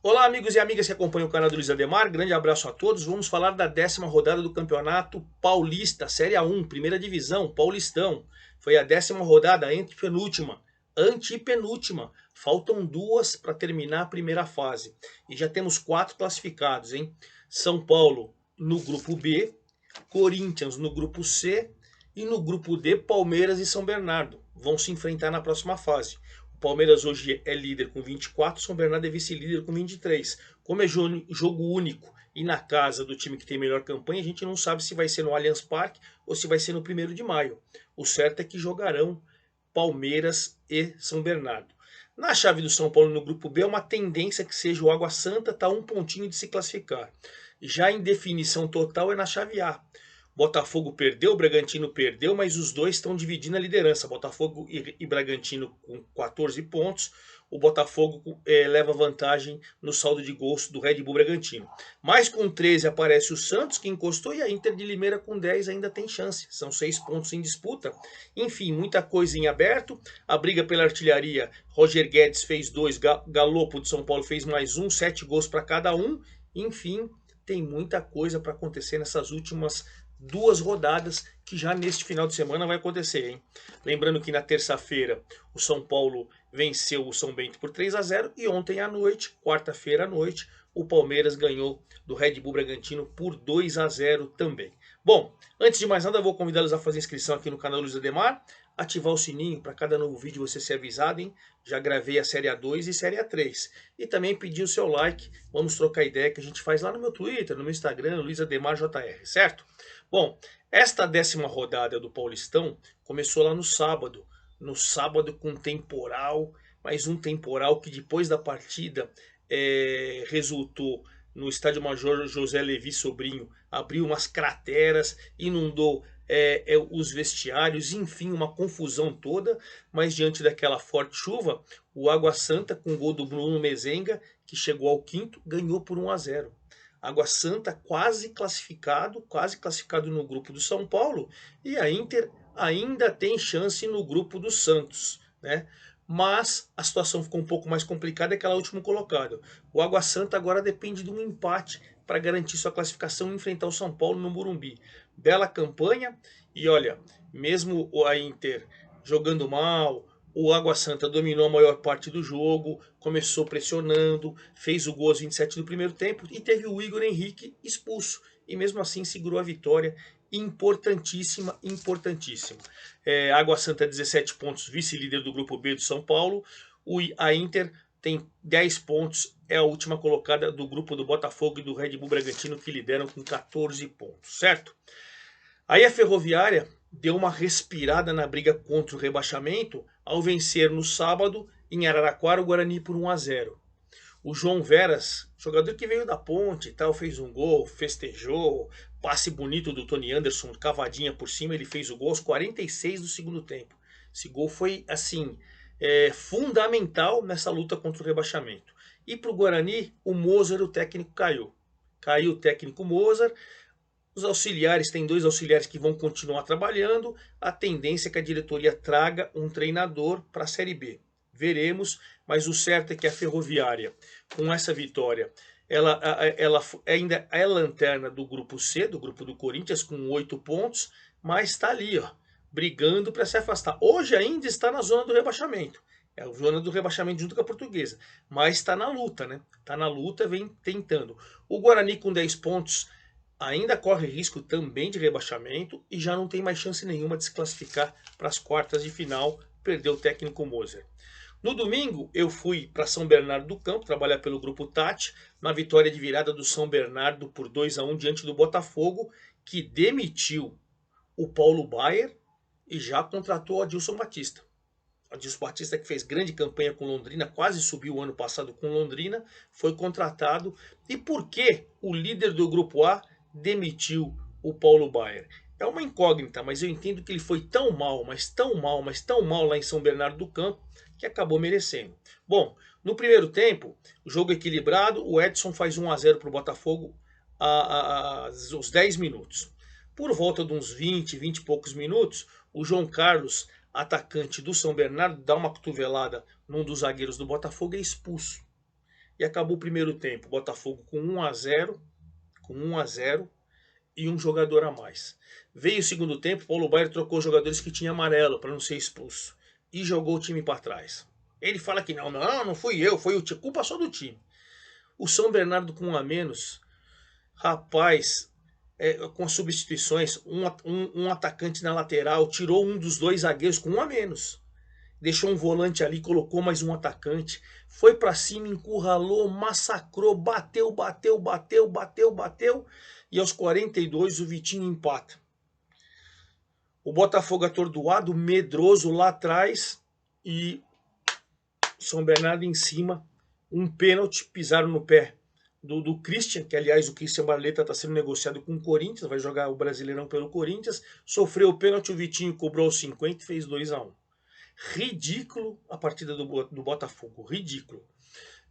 Olá, amigos e amigas que acompanham o canal do Luiz Ademar, grande abraço a todos. Vamos falar da 10ª rodada do Campeonato Paulista, Série A1, Primeira Divisão, Paulistão. Foi a 10ª rodada, antepenúltima. Faltam duas para terminar a primeira fase. E já temos 4 classificados, hein? São Paulo no grupo B, Corinthians no grupo C e no grupo D, Palmeiras e São Bernardo vão se enfrentar na próxima fase. O Palmeiras hoje é líder com 24, São Bernardo é vice-líder com 23. Como é jogo único e na casa do time que tem melhor campanha, a gente não sabe se vai ser no Allianz Parque ou se vai ser no 1º de maio. O certo é que jogarão Palmeiras e São Bernardo. Na chave do São Paulo no grupo B, é uma tendência que seja o Água Santa, está um pontinho de se classificar. Já em definição total é na chave A. Botafogo perdeu, o Bragantino perdeu, mas os dois estão dividindo a liderança. Botafogo e Bragantino com 14 pontos. O Botafogo leva vantagem no saldo de gols do Red Bull Bragantino. Mas com 13 aparece o Santos, que encostou, e a Inter de Limeira com 10 ainda tem chance. São 6 pontos em disputa. Enfim, muita coisa em aberto. A briga pela artilharia, Roger Guedes fez 2, Galopo de São Paulo fez mais 1, 7 gols para cada um. Enfim, tem muita coisa para acontecer nessas últimas 2 rodadas que já neste final de semana vai acontecer, hein? Lembrando que na terça-feira o São Paulo venceu o São Bento por 3-0 e ontem à noite, quarta-feira à noite, o Palmeiras ganhou do Red Bull Bragantino por 2-0 também. Bom, antes de mais nada, eu vou convidá-los a fazer inscrição aqui no canal Luiz Ademar, ativar o sininho para cada novo vídeo você ser avisado, hein? Já gravei a série A2 e série A3. E também pedir o seu like, vamos trocar ideia que a gente faz lá no meu Twitter, no meu Instagram, Luiz Ademar JR, certo? Bom, esta 10ª rodada do Paulistão começou lá no sábado com temporal, mas um temporal que depois da partida resultou no Estádio Major José Levi Sobrinho, abriu umas crateras, inundou os vestiários, enfim, uma confusão toda, mas diante daquela forte chuva, o Água Santa, com o gol do Bruno Mezenga, que chegou ao 5º, ganhou por 1-0. Água Santa quase classificado no grupo do São Paulo, e a Inter ainda tem chance no grupo do Santos, né? Mas a situação ficou um pouco mais complicada que ela último colocado. O Água Santa agora depende de um empate para garantir sua classificação e enfrentar o São Paulo no Morumbi. Bela campanha, e olha, mesmo a Inter jogando mal, o Água Santa dominou a maior parte do jogo, começou pressionando, fez o gol aos 27 do primeiro tempo e teve o Igor Henrique expulso. E mesmo assim segurou a vitória, importantíssima. Água Santa 17 pontos, vice-líder do grupo B do São Paulo. A Inter tem 10 pontos, é a última colocada do grupo do Botafogo e do Red Bull Bragantino, que lideram com 14 pontos, certo? Aí a Ferroviária deu uma respirada na briga contra o rebaixamento ao vencer no sábado em Araraquara o Guarani por 1-0. O João Veras, jogador que veio da Ponte e tal, fez um gol, festejou, passe bonito do Tony Anderson, cavadinha por cima, ele fez o gol aos 46 do segundo tempo. Esse gol foi, assim, fundamental nessa luta contra o rebaixamento. E para o Guarani, o Mozart, o técnico, caiu. Caiu o técnico Mozart. Os auxiliares, tem 2 auxiliares que vão continuar trabalhando. A tendência é que a diretoria traga um treinador para a Série B. Veremos, mas o certo é que a Ferroviária, com essa vitória, ela ainda é lanterna do grupo C, do grupo do Corinthians, com 8 pontos, mas está ali, ó, brigando para se afastar. Hoje ainda está na zona do rebaixamento. É a zona do rebaixamento junto com a Portuguesa, mas está na luta, né? Está na luta, vem tentando. O Guarani com 10 pontos ainda corre risco também de rebaixamento e já não tem mais chance nenhuma de se classificar para as quartas de final, perdeu o técnico Moser. No domingo eu fui para São Bernardo do Campo trabalhar pelo grupo Tati, na vitória de virada do São Bernardo por 2-1 diante do Botafogo, que demitiu o Paulo Baier e já contratou o Adilson Batista. Adilson Batista, que fez grande campanha com Londrina, quase subiu o ano passado com Londrina, foi contratado. E por que o líder do grupo A demitiu o Paulo Baier? É uma incógnita, mas eu entendo que ele foi tão mal lá em São Bernardo do Campo, que acabou merecendo. Bom, no primeiro tempo, o jogo equilibrado, o Edson faz 1-0 para o Botafogo aos 10 minutos. Por volta de uns 20 e poucos minutos, o João Carlos, atacante do São Bernardo, dá uma cotovelada num dos zagueiros do Botafogo e é expulso. e acabou o primeiro tempo. Botafogo com 1-0, e um jogador a mais. Veio o segundo tempo, Paulo Baier trocou os jogadores que tinha amarelo para não ser expulso e jogou o time para trás. Ele fala que não fui eu, foi o time, culpa só do time. O São Bernardo com 1 a menos, rapaz, com as substituições, um atacante na lateral, tirou um dos dois zagueiros com 1 a menos. Deixou um volante ali, colocou mais um atacante, foi para cima, encurralou, massacrou, bateu, e aos 42 o Vitinho empata. O Botafogo atordoado, medroso lá atrás, e São Bernardo em cima, um pênalti, pisaram no pé do Christian, que aliás o Christian Barleta está sendo negociado com o Corinthians, vai jogar o Brasileirão pelo Corinthians, sofreu o pênalti, o Vitinho cobrou os 50 e fez 2-1. Ridículo a partida do Botafogo, ridículo.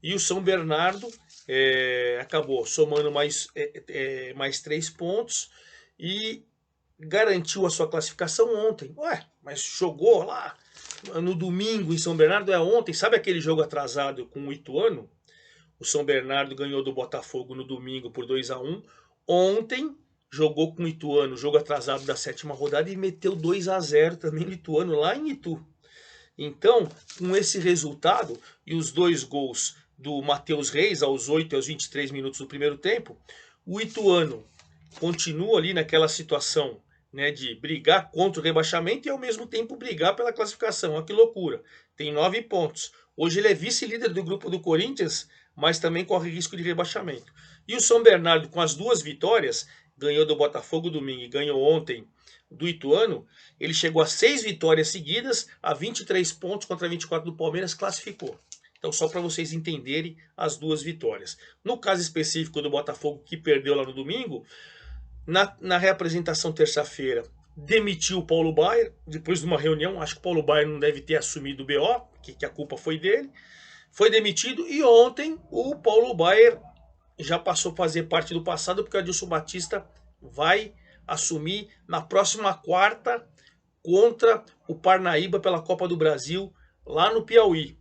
E o São Bernardo acabou somando mais 3 pontos e garantiu a sua classificação ontem. Ué, mas jogou lá no domingo em São Bernardo, ontem. Sabe aquele jogo atrasado com o Ituano? O São Bernardo ganhou do Botafogo no domingo por 2-1. Ontem jogou com o Ituano, jogo atrasado da 7ª rodada, e meteu 2-0 também no Ituano, lá em Itu. Então, com esse resultado e os 2 gols do Matheus Reis aos 8 e aos 23 minutos do primeiro tempo, o Ituano continua ali naquela situação, né, de brigar contra o rebaixamento e ao mesmo tempo brigar pela classificação. Olha que loucura. Tem 9 pontos. Hoje ele é vice-líder do grupo do Corinthians, mas também corre risco de rebaixamento. E o São Bernardo, com as 2 vitórias, ganhou do Botafogo domingo e ganhou ontem do Ituano, ele chegou a 6 vitórias seguidas, a 23 pontos contra 24 do Palmeiras, classificou. Então, só para vocês entenderem as 2 vitórias. No caso específico do Botafogo, que perdeu lá no domingo, na reapresentação terça-feira, demitiu o Paulo Baier, depois de uma reunião. Acho que o Paulo Baier não deve ter assumido o BO, que a culpa foi dele. Foi demitido, e ontem o Paulo Baier já passou a fazer parte do passado, porque o Adilson Batista vai assumir na próxima quarta contra o Parnaíba pela Copa do Brasil, lá no Piauí.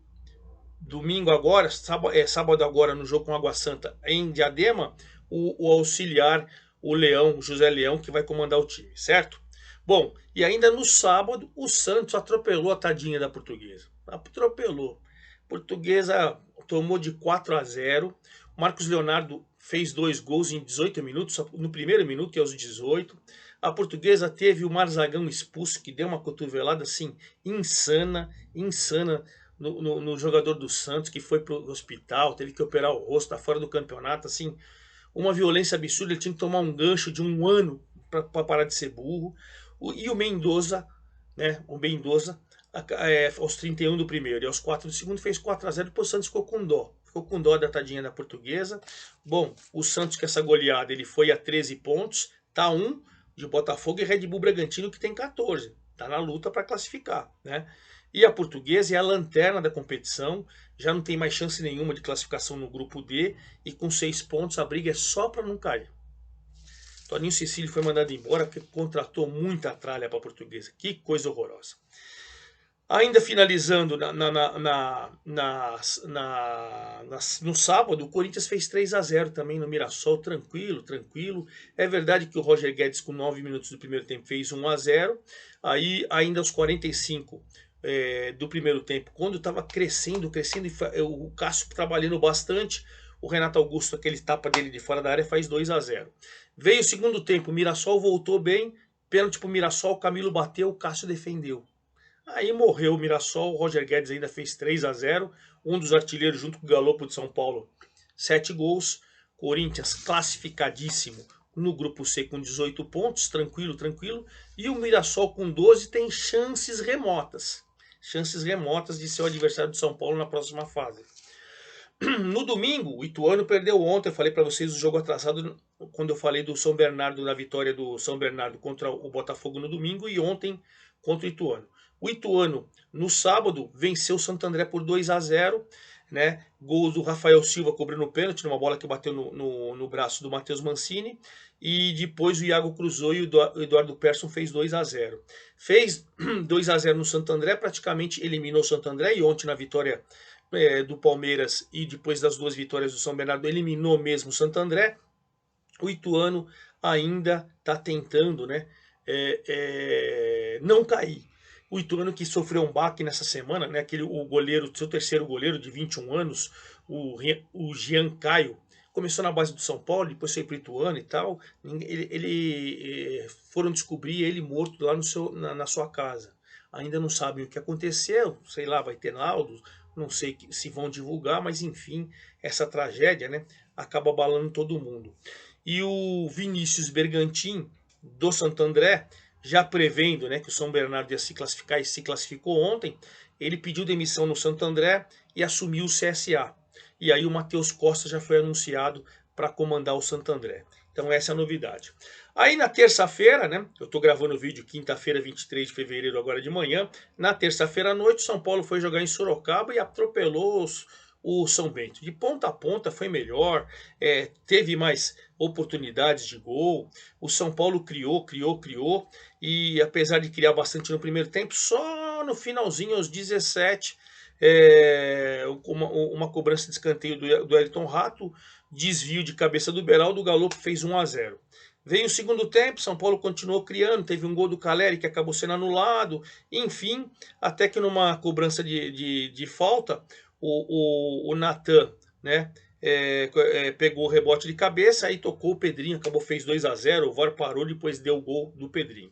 Domingo agora, sábado agora, no jogo com Água Santa em Diadema, o auxiliar, o Leão, José Leão, que vai comandar o time, certo? Bom, e ainda no sábado, o Santos atropelou a tadinha da Portuguesa. Atropelou. Portuguesa tomou de 4-0. O Marcos Leonardo fez 2 gols em 18 minutos, no primeiro minuto e aos 18. A Portuguesa teve o Marzagão expulso, que deu uma cotovelada assim insana no jogador do Santos, que foi pro hospital, teve que operar o rosto, tá fora do campeonato, assim, uma violência absurda. Ele tinha que tomar um gancho de 1 ano para parar de ser burro. E o Mendoza, né, aos 31 do primeiro e aos 4 do segundo, fez 4-0, depois o Santos ficou com dó da tadinha da Portuguesa. Bom, o Santos, com essa goleada, ele foi a 13 pontos, tá 1 de Botafogo e Red Bull Bragantino, que tem 14, tá na luta para classificar, né? E a Portuguesa é a lanterna da competição, já não tem mais chance nenhuma de classificação no grupo D, e com 6 pontos a briga é só para não cair. Toninho Cecílio foi mandado embora porque contratou muita tralha para a Portuguesa. Que coisa horrorosa. Ainda finalizando no sábado, o Corinthians fez 3-0 também no Mirassol, tranquilo. É verdade que o Roger Guedes, com 9 minutos do primeiro tempo, fez 1-0. Aí, ainda aos 45 do primeiro tempo, quando estava crescendo, e o Cássio trabalhando bastante, o Renato Augusto, aquele tapa dele de fora da área, faz 2-0. Veio o segundo tempo, o Mirassol voltou bem, pênalti pro Mirassol, o Camilo bateu, o Cássio defendeu. Aí morreu o Mirassol, o Roger Guedes ainda fez 3-0, um dos artilheiros junto com o Galopo de São Paulo, 7 gols. Corinthians classificadíssimo no grupo C com 18 pontos, tranquilo. E o Mirassol com 12 tem chances remotas de ser o adversário de São Paulo na próxima fase. No domingo, o Ituano perdeu ontem. Eu falei para vocês o jogo atrasado quando eu falei do São Bernardo, na vitória do São Bernardo contra o Botafogo no domingo, e ontem contra o Ituano. O Ituano, no sábado, venceu o Santo André por 2-0, né? Gols do Rafael Silva cobrando o pênalti, numa bola que bateu no braço do Matheus Mancini, e depois o Iago cruzou e o Eduardo Persson fez 2-0. Fez 2-0 no Santo André, praticamente eliminou o Santo André, e ontem na vitória do Palmeiras e depois das duas vitórias do São Bernardo eliminou mesmo o Santo André. O Ituano ainda está tentando, né, não cair. O Ituano que sofreu um baque nessa semana, né, o goleiro, seu terceiro goleiro de 21 anos, o Jean Caio, começou na base do São Paulo, depois foi para o Ituano e tal. Foram descobrir ele morto lá na sua casa. Ainda não sabem o que aconteceu, sei lá, vai ter laudos, não sei se vão divulgar, mas enfim, essa tragédia, né, acaba abalando todo mundo. E o Vinícius Bergantin, do Santo André, já prevendo, né, que o São Bernardo ia se classificar e se classificou ontem, ele pediu demissão no Santo André e assumiu o CSA. E aí o Matheus Costa já foi anunciado para comandar o Santo André. Então essa é a novidade. Aí na terça-feira, né, eu estou gravando o vídeo quinta-feira, 23 de fevereiro, agora de manhã. Na terça-feira à noite, o São Paulo foi jogar em Sorocaba e atropelou o São Bento. De ponta a ponta foi melhor, teve mais oportunidades de gol. O São Paulo criou, e apesar de criar bastante no primeiro tempo, só no finalzinho, aos 17, uma cobrança de escanteio do Ayrton Rato, desvio de cabeça do Beraldo, o Galo fez 1-0. Veio o segundo tempo, São Paulo continuou criando, teve um gol do Caleri que acabou sendo anulado, enfim, até que numa cobrança de falta, o Natan, né, pegou o rebote de cabeça, aí tocou o Pedrinho, fez 2-0, o VAR parou, depois deu o gol do Pedrinho.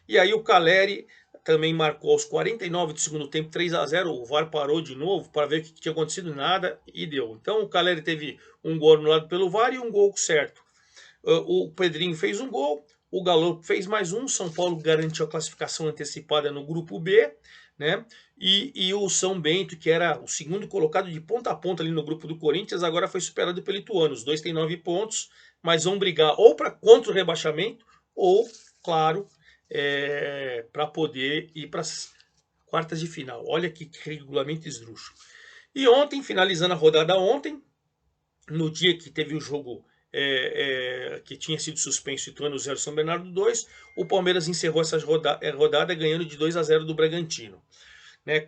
E aí o Caleri também marcou aos 49 do segundo tempo, 3-0, o VAR parou de novo para ver o que tinha acontecido, nada, e deu. Então o Caleri teve um gol anulado pelo VAR e um gol certo. O Pedrinho fez um gol, o Galo fez mais um, São Paulo garantiu a classificação antecipada no grupo B, né? E o São Bento, que era o segundo colocado de ponta a ponta ali no grupo do Corinthians, agora foi superado pelo Ituano. Os dois têm 9 pontos, mas vão brigar ou contra o rebaixamento, ou, claro, para poder ir para as quartas de final. Olha que regulamento esdrúxulo. E ontem, finalizando a rodada ontem, no dia que teve o jogo que tinha sido suspenso, Ituano 0, São Bernardo 2, o Palmeiras encerrou essa rodada ganhando de 2-0 do Bragantino. Né,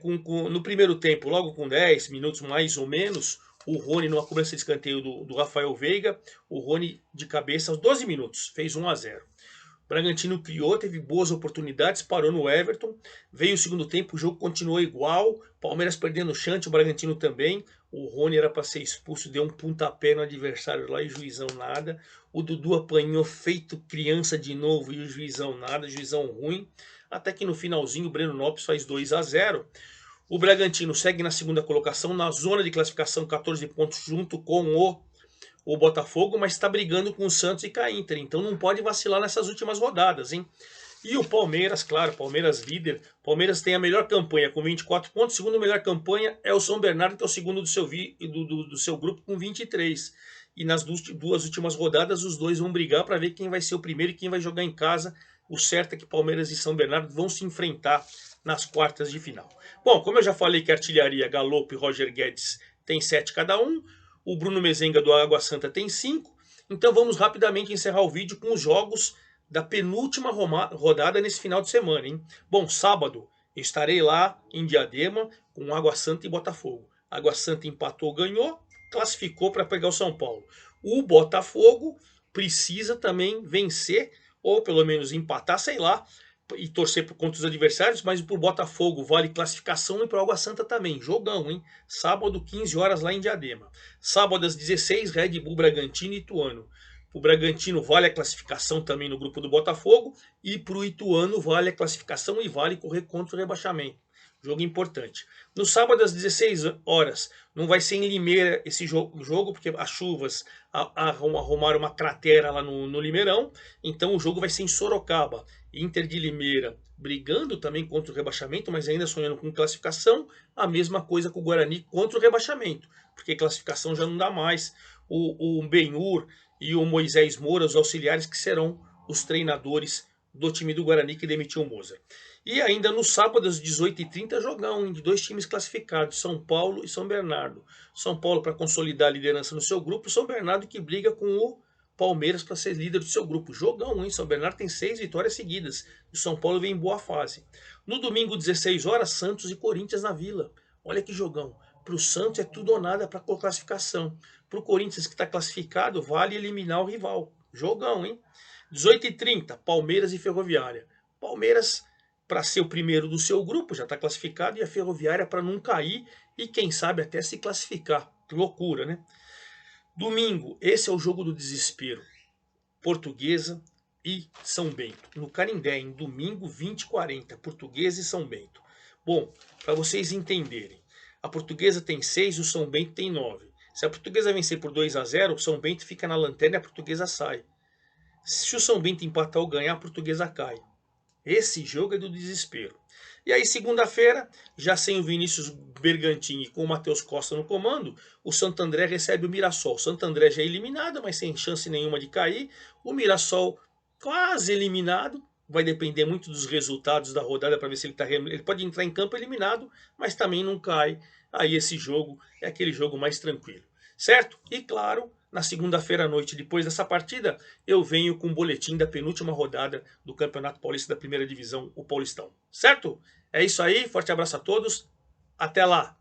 no primeiro tempo, logo com 10 minutos mais ou menos, o Rony, numa cobrança de escanteio do Rafael Veiga, o Rony de cabeça aos 12 minutos, fez 1-0. O Bragantino criou, teve boas oportunidades, parou no Everton. Veio o segundo tempo, o jogo continuou igual. Palmeiras perdendo o chante, o Bragantino também. O Rony era para ser expulso, deu um pontapé no adversário lá e o juizão nada. O Dudu apanhou feito criança de novo e o juizão nada, juizão ruim. Até que no finalzinho o Breno Lopes faz 2-0. O Bragantino segue na segunda colocação, na zona de classificação, 14 pontos, junto com o Botafogo, mas está brigando com o Santos e com a Inter, então não pode vacilar nessas últimas rodadas, hein? E o Palmeiras, claro, Palmeiras líder, Palmeiras tem a melhor campanha com 24 pontos, segundo melhor campanha é o São Bernardo, que é o segundo do seu grupo com 23. E nas duas últimas rodadas os dois vão brigar para ver quem vai ser o primeiro e quem vai jogar em casa. O certo é que Palmeiras e São Bernardo vão se enfrentar nas quartas de final. Bom, como eu já falei que a artilharia, Galopo e Roger Guedes tem 7 cada um, o Bruno Mezenga do Água Santa tem 5. Então vamos rapidamente encerrar o vídeo com os jogos da penúltima rodada nesse final de semana, hein? Bom, sábado eu estarei lá em Diadema com Água Santa e Botafogo. Água Santa empatou, ganhou, classificou para pegar o São Paulo. O Botafogo precisa também vencer, ou pelo menos empatar, sei lá, e torcer contra os adversários, mas pro Botafogo vale classificação e pro Água Santa também. Jogão, hein? Sábado, 15 horas lá em Diadema. Sábado às 16, Red Bull, Bragantino e Ituano. O Bragantino vale a classificação também no grupo do Botafogo e pro Ituano vale a classificação e vale correr contra o rebaixamento. Jogo importante. No sábado às 16 horas, não vai ser em Limeira esse jogo porque as chuvas arrumaram uma cratera lá no Limeirão. Então o jogo vai ser em Sorocaba. Inter de Limeira brigando também contra o rebaixamento, mas ainda sonhando com classificação. A mesma coisa com o Guarani contra o rebaixamento, porque classificação já não dá mais. O Benhur e o Moisés Moura, os auxiliares, que serão os treinadores do time do Guarani que demitiu o Moza. E ainda no sábado às 18h30, jogão de dois times classificados, São Paulo e São Bernardo. São Paulo para consolidar a liderança no seu grupo, São Bernardo que briga com o Palmeiras para ser líder do seu grupo. Jogão, hein? São Bernardo tem 6 vitórias seguidas e o São Paulo vem em boa fase. No domingo, 16 horas, Santos e Corinthians na Vila. Olha que jogão. Para o Santos é tudo ou nada para a classificação. Para o Corinthians que está classificado, vale eliminar o rival. Jogão, hein? 18h30, Palmeiras e Ferroviária. Palmeiras para ser o primeiro do seu grupo, já está classificado, e a Ferroviária para não cair e quem sabe até se classificar. Que loucura, né? Domingo, esse é o jogo do desespero. Portuguesa e São Bento. No Canindé, em domingo, 20h40. Portuguesa e São Bento. Bom, para vocês entenderem, a Portuguesa tem 6, o São Bento tem 9. Se a Portuguesa vencer por 2-0, o São Bento fica na lanterna e a Portuguesa sai. Se o São Bento empatar ou ganhar, a Portuguesa cai. Esse jogo é do desespero. E aí, segunda-feira, já sem o Vinícius Bergantini e com o Matheus Costa no comando, o Santo André recebe o Mirassol. O Santo André já é eliminado, mas sem chance nenhuma de cair. O Mirassol quase eliminado. Vai depender muito dos resultados da rodada para ver se ele pode entrar em campo eliminado, mas também não cai. Aí esse jogo é aquele jogo mais tranquilo. Certo? E claro, na segunda-feira à noite, depois dessa partida, eu venho com o boletim da penúltima rodada do Campeonato Paulista da Primeira Divisão, o Paulistão. Certo? É isso aí, forte abraço a todos, até lá!